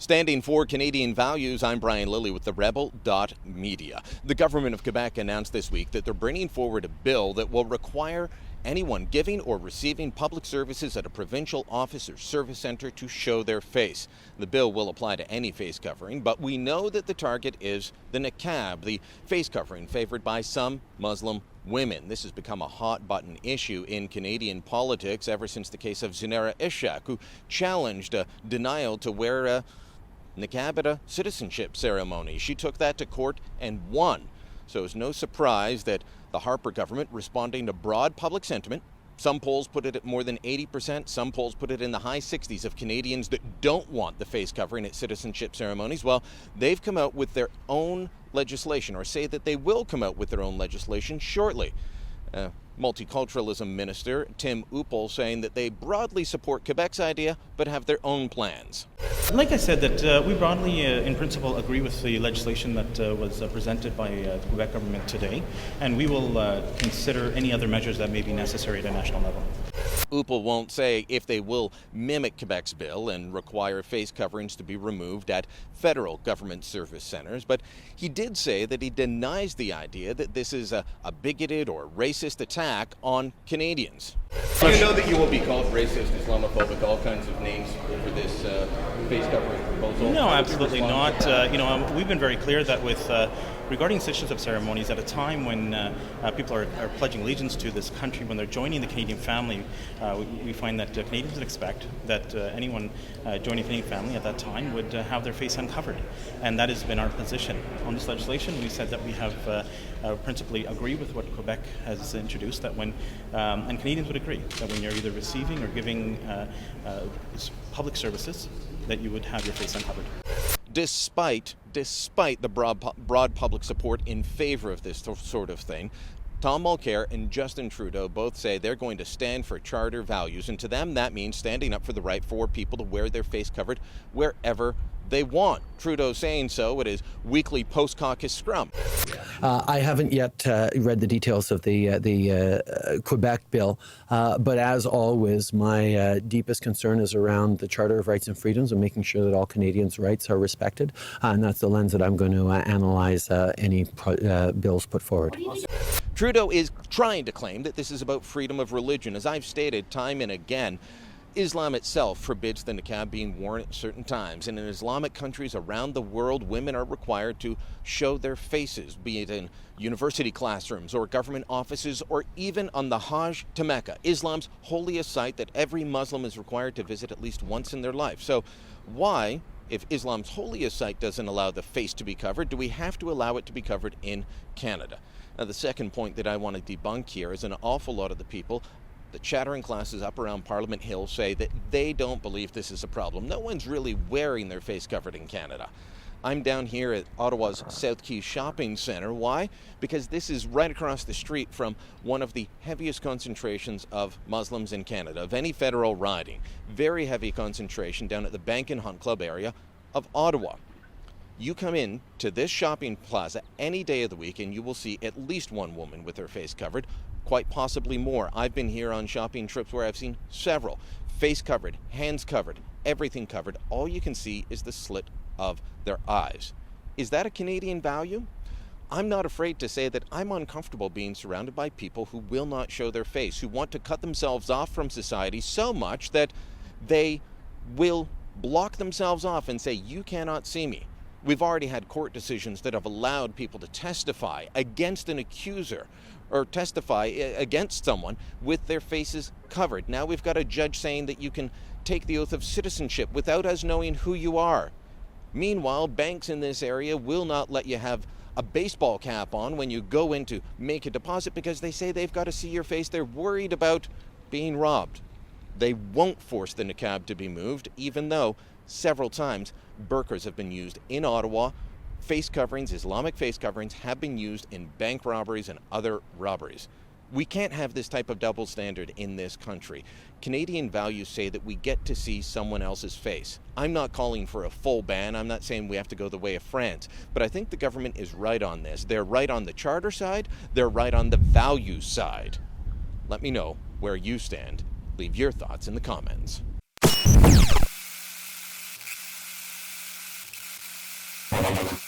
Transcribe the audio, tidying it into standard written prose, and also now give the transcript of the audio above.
Standing for Canadian values, I'm Lilley with TheRebel.media. The government of Quebec announced this week that they're bringing forward a bill that will require anyone giving or receiving public services at a provincial office or service centre to show their face. The bill will apply to any face covering, but we know that the target is the niqab, the face covering favored by some Muslim women. This has become a hot-button issue in Canadian politics ever since the case of Zinera Ishak, who challenged a denial to wear a niqab at a citizenship ceremony. She took that to court and won. So it's no surprise that the Harper government, responding to broad public sentiment, some polls put it at more than 80%, some polls put it in the high 60s of Canadians that don't want the face covering at citizenship ceremonies. Well, they've come out with their own legislation, or say that they will come out with their own legislation shortly. Multiculturalism Minister Tim Uppal saying that they broadly support Quebec's idea, but have their own plans. Like I said, that we broadly, in principle, agree with the legislation that was presented by the Quebec government today, and we will consider any other measures that may be necessary at a national level. Uppal won't say if they will mimic Quebec's bill and require face coverings to be removed at federal government service centres, but he did say that he denies the idea that this is a bigoted or racist attack on Canadians. Do you know that you will be called racist, Islamophobic, all kinds of names over this face covering proposal? No, absolutely not. We've been very clear that with regarding citizenship ceremonies, at a time when people are pledging allegiance to this country, when they're joining the Canadian family, we find that Canadians would expect that anyone joining the Canadian family at that time would have their face uncovered. And that has been our position on this legislation. We said that we have principally agree with what Quebec has introduced, that when, and Canadians would agree, that when you're either receiving or giving public services, that you would have your face uncovered. Despite the broad public support in favor of this sort of thing, Tom Mulcair and Justin Trudeau both say they're going to stand for charter values, and to them that means standing up for the right for people to wear their face covered wherever they want. Trudeau saying so at his weekly post-caucus scrum. I haven't yet read the details of the Quebec bill, but as always, my deepest concern is around the Charter of Rights and Freedoms and making sure that all Canadians' rights are respected, and that's the lens that I'm going to analyze any bills put forward. Trudeau is trying to claim that this is about freedom of religion. As I've stated time and again, Islam itself forbids the niqab being worn at certain times, and in Islamic countries around the world, women are required to show their faces, be it in university classrooms or government offices or even on the Hajj to Mecca, Islam's holiest site that every Muslim is required to visit at least once in their life. So why, if Islam's holiest site doesn't allow the face to be covered, do we have to allow it to be covered in Canada? Now, the second point that I want to debunk here is an awful lot of the people, the chattering classes up around Parliament Hill, say that they don't believe this is a problem. No one's really wearing their face covered in Canada. I'm down here at Ottawa's South Quay Shopping Centre. Why? Because this is right across the street from one of the heaviest concentrations of Muslims in Canada, of any federal riding. Very heavy concentration down at the Bank and Hunt Club area of Ottawa. You come in to this shopping plaza any day of the week and you will see at least one woman with her face covered, quite possibly more. I've been here on shopping trips where I've seen several. Face covered, hands covered, everything covered. All you can see is the slit of their eyes. Is that a Canadian value? I'm not afraid to say that I'm uncomfortable being surrounded by people who will not show their face, who want to cut themselves off from society so much that they will block themselves off and say, you cannot see me. We've already had court decisions that have allowed people to testify against an accuser or testify against someone with their faces covered. Now we've got a judge saying that you can take the oath of citizenship without us knowing who you are. Meanwhile, banks in this area will not let you have a baseball cap on when you go in to make a deposit because they say they've got to see your face. They're worried about being robbed. They won't force the niqab to be moved, even though several times burqas have been used in Ottawa. Face coverings, Islamic face coverings, have been used in bank robberies and other robberies. We can't have this type of double standard in this country. Canadian values say that we get to see someone else's face. I'm not calling for a full ban. I'm not saying we have to go the way of France. But I think the government is right on this. They're right on the charter side. They're right on the values side. Let me know where you stand. Leave your thoughts in the comments. Niqab.